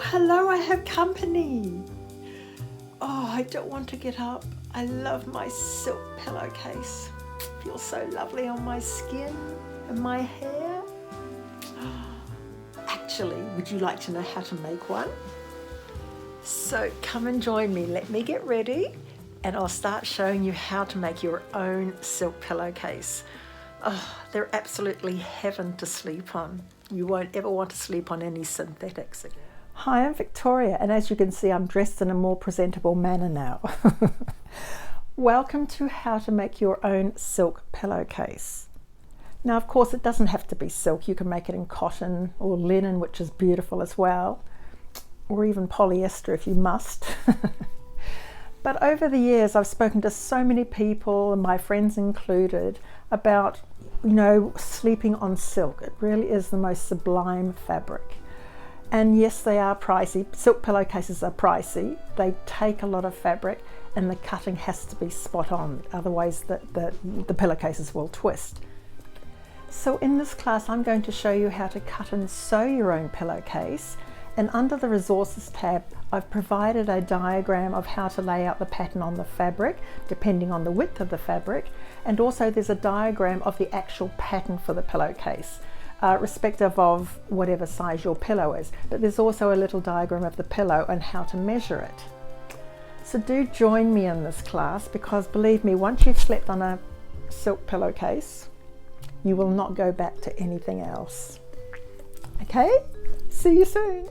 hello, I have company. Oh, I don't want to get up. I love my silk pillowcase. Feels so lovely on my skin and my hair. Actually, would you like to know how to make one? So come and join me. Let me get ready and I'll start showing you how to make your own silk pillowcase. Oh, they're absolutely heaven to sleep on. You won't ever want to sleep on any synthetics again. Hi, I'm Victoria, and as you can see, I'm dressed in a more presentable manner now. Welcome to how to make your own silk pillowcase. Now, of course, it doesn't have to be silk. You can make it in cotton or linen, which is beautiful as well, or even polyester if you must. But over the years, I've spoken to so many people, and my friends included, about, sleeping on silk. It really is the most sublime fabric. And yes, they are pricey. Silk pillowcases are pricey. They take a lot of fabric and the cutting has to be spot on. Otherwise the pillowcases will twist. So in this class, I'm going to show you how to cut and sew your own pillowcase. And under the resources tab, I've provided a diagram of how to lay out the pattern on the fabric, depending on the width of the fabric. And also there's a diagram of the actual pattern for the pillowcase, respective of whatever size your pillow is. But there's also a little diagram of the pillow and how to measure it. So do join me in this class, because believe me, once you've slept on a silk pillowcase, you will not go back to anything else. Okay? See you soon.